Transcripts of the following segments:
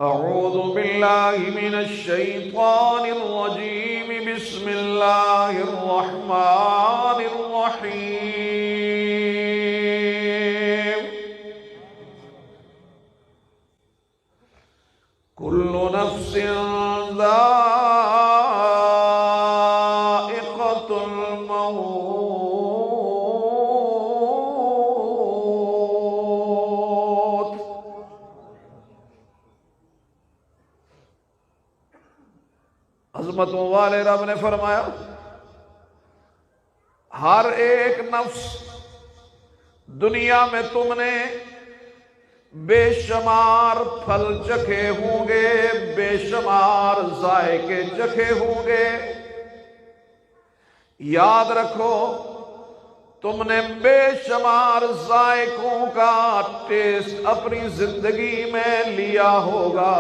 أعوذ بالله من الشيطان الرجيم بسم الله الرحمن الرحيم كل نفس ذائقة الموت عظمتوں والے رب نے فرمایا ہر ایک نفس دنیا میں تم نے بے شمار پھل چکھے ہوں گے، بے شمار ذائقے چکھے ہوں گے۔ یاد رکھو تم نے بے شمار ذائقوں کا ٹیسٹ اپنی زندگی میں لیا ہوگا،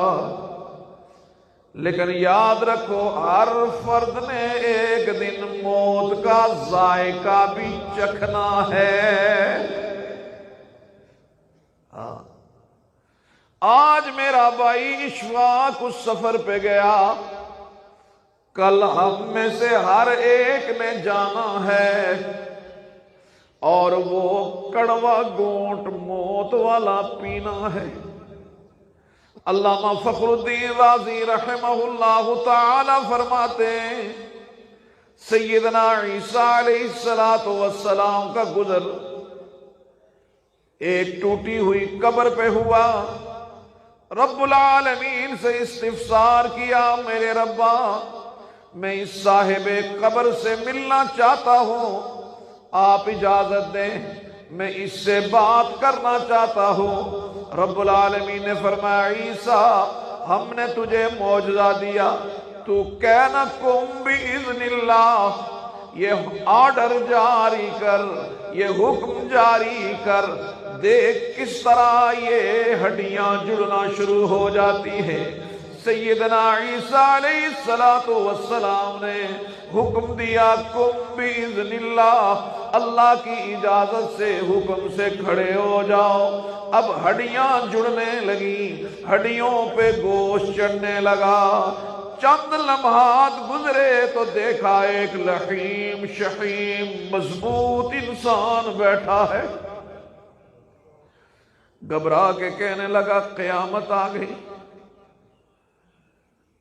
لیکن یاد رکھو ہر فرد نے ایک دن موت کا ذائقہ بھی چکھنا ہے۔ آج میرا بھائی اشفاق اس سفر پہ گیا، کل ہم میں سے ہر ایک نے جانا ہے، اور وہ کڑوا گھونٹ موت والا پینا ہے۔ علامہ فخر الدین رازی رحمہ اللہ تعالی فرماتے ہیں سیدنا عیسیٰ علیہ السلام کا گزر ایک ٹوٹی ہوئی قبر پہ ہوا۔ رب العالمین سے استفسار کیا، میرے ربا میں اس صاحب قبر سے ملنا چاہتا ہوں، آپ اجازت دیں، میں اس سے بات کرنا چاہتا ہوں۔ رب العالمین نے فرمایا عیسیٰ ہم نے تجھے معجزہ دیا، تو کہنا کم بِإِذْنِ اللہ، یہ آرڈر جاری کر، یہ حکم جاری کر، دیکھ کس طرح یہ ہڈیاں جڑنا شروع ہو جاتی ہیں۔ سیدنا عیسیٰ علیہ السلام نے حکم دیا کم بِإِذْنِ اللہ، اللہ کی اجازت سے حکم سے کھڑے ہو جاؤ۔ اب ہڈیاں جڑنے لگی، ہڈیوں پہ گوشت چڑھنے لگا۔ چند لمحات گزرے تو دیکھا ایک لحیم شحیم مضبوط انسان بیٹھا ہے۔ گھبرا کے کہنے لگا قیامت آ گئی۔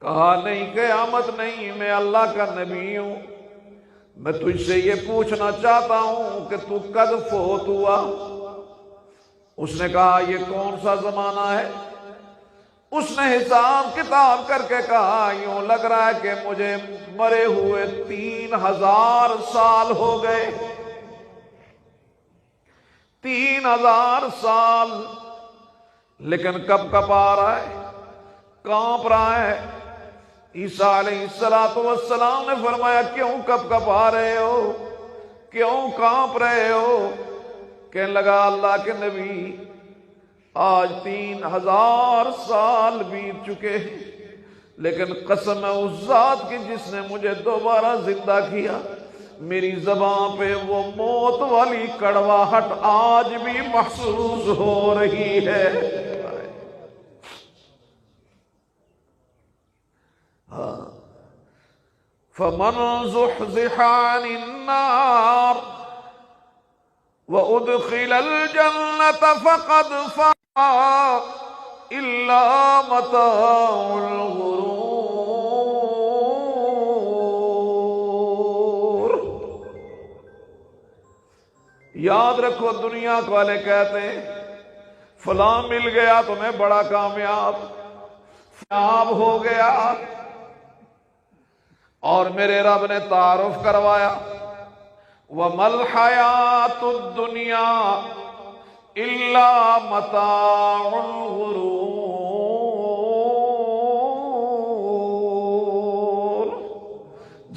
کہا نہیں قیامت نہیں، میں اللہ کا نبی ہوں، میں تجھ سے یہ پوچھنا چاہتا ہوں کہ تو کب فوت ہوا؟ اس نے کہا یہ کون سا زمانہ ہے؟ اس نے حساب کتاب کر کے کہا یوں لگ رہا ہے کہ مجھے مرے ہوئے 3000 سال ہو گئے۔ 3000 سال، لیکن کب کب آ رہا ہے، کانپ رہا ہے۔ عیسیٰ علیہ السلام نے فرمایا کیوں کب کب آ رہے ہو، کیوں کانپ رہے ہو؟ کہنے لگا اللہ کے نبی آج 3000 سال بیت چکے ہیں، لیکن قسم ہے اس ذات کی جس نے مجھے دوبارہ زندہ کیا، میری زبان پہ وہ موت والی کڑواہٹ آج بھی محسوس ہو رہی ہے۔ فَمَنْ زُحْزِحَ عَنِ النَّارِ وَأُدْخِلَ الْجَنَّةَ فَقَدْ فَازَ إِلَّا مَتَاعُ الْغُرُورِ۔ یاد رکھو دنیا والے کہتے ہیں فلاں مل گیا تو میں بڑا کامیاب ہو گیا، اور میرے رب نے تعارف کروایا وَمَا الْحَيَاةُ الدُّنْيَا إِلَّا مَتَاعُ الْغُرُورِ۔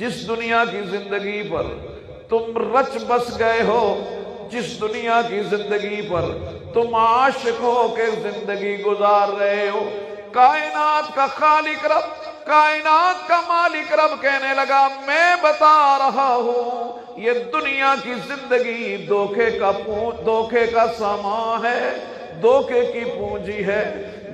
جس دنیا کی زندگی پر تم رچ بس گئے ہو، جس دنیا کی زندگی پر تم عاشق ہو کے زندگی گزار رہے ہو، کائنات کا خالق رب، کائنات کا مالک رب کہنے لگا میں بتا رہا ہوں یہ دنیا کی زندگی دھوکے کا سامان ہے، دھوکے کی پونجی ہے۔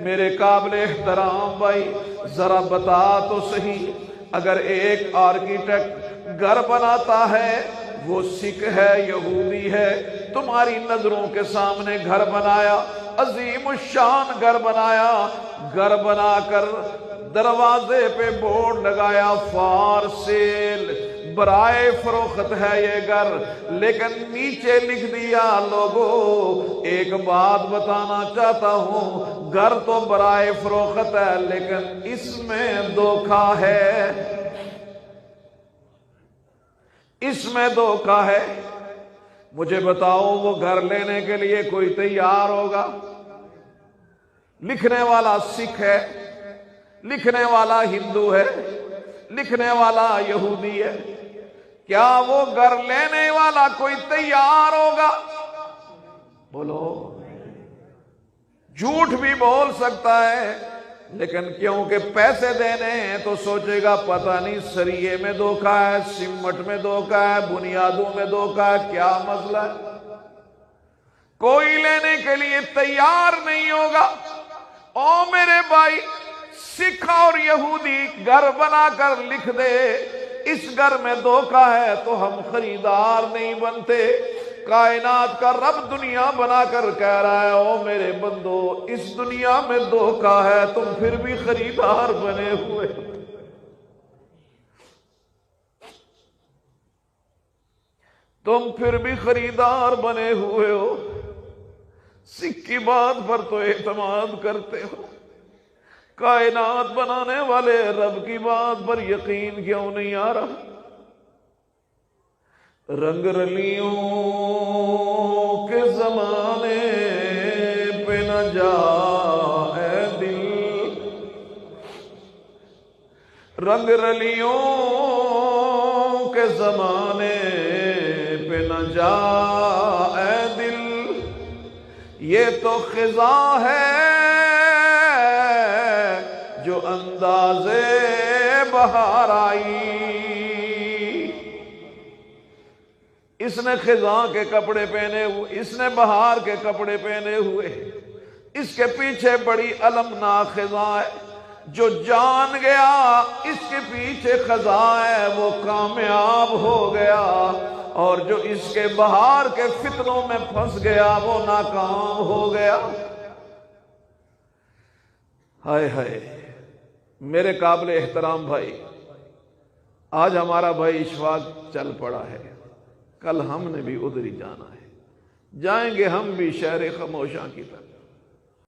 میرے قابل احترام بھائی ذرا بتا تو صحیح، اگر ایک آرکیٹیکٹ گھر بناتا ہے، وہ سکھ ہے، یہودی ہے، تمہاری نظروں کے سامنے گھر بنایا، عظیم الشان گھر بنایا، گھر بنا کر دروازے پہ بورڈ لگایا فار سیل، برائے فروخت ہے یہ گھر، لیکن نیچے لکھ دیا لوگو ایک بات بتانا چاہتا ہوں، گھر تو برائے فروخت ہے لیکن اس میں دھوکہ ہے، اس میں دھوکہ ہے۔ مجھے بتاؤ وہ گھر لینے کے لیے کوئی تیار ہوگا؟ لکھنے والا سکھ ہے، لکھنے والا ہندو ہے، لکھنے والا یہودی ہے، کیا وہ گھر لینے والا کوئی تیار ہوگا؟ بولو۔ جھوٹ بھی بول سکتا ہے لیکن کیونکہ پیسے دینے ہیں تو سوچے گا پتہ نہیں سریے میں دھوکہ ہے، سمٹ میں دھوکہ ہے، بنیادوں میں دھوکہ ہے، کیا مسئلہ ہے؟ کوئی لینے کے لیے تیار نہیں ہوگا۔ او میرے بھائی، سکھ اور یہودی گھر بنا کر لکھ دے اس گھر میں دھوکہ ہے تو ہم خریدار نہیں بنتے۔ کائنات کا رب دنیا بنا کر کہہ رہا ہے او میرے بندو اس دنیا میں دھوکہ ہے، تم پھر بھی خریدار بنے ہوئے، تم پھر بھی خریدار بنے ہوئے ہو، سکھ کی بات پر تو اعتماد کرتے ہو، کائنات بنانے والے رب کی بات پر یقین کیوں نہیں آ رہا؟ رنگ رلیوں کے زمانے پہ نہ جا اے دل، رنگ رلیوں کے زمانے پہ نہ جا اے دل، یہ تو خزاں ہے جو اندازے بہار آئی۔ اس نے خزاں کے کپڑے پہنے ہوئے، اس نے بہار کے کپڑے پہنے ہوئے، اس کے پیچھے بڑی المناک خزاں ہے، جو جان گیا اس کے پیچھے خزاں ہے وہ کامیاب ہو گیا، اور جو اس کے بہار کے فتنوں میں پھنس گیا وہ ناکام ہو گیا۔ ہائے ہائے میرے قابل احترام بھائی، آج ہمارا بھائی اشفاق چل پڑا ہے، کل ہم نے بھی ادھر ہی جانا ہے، جائیں گے ہم بھی شہر خموشاں کی طرف۔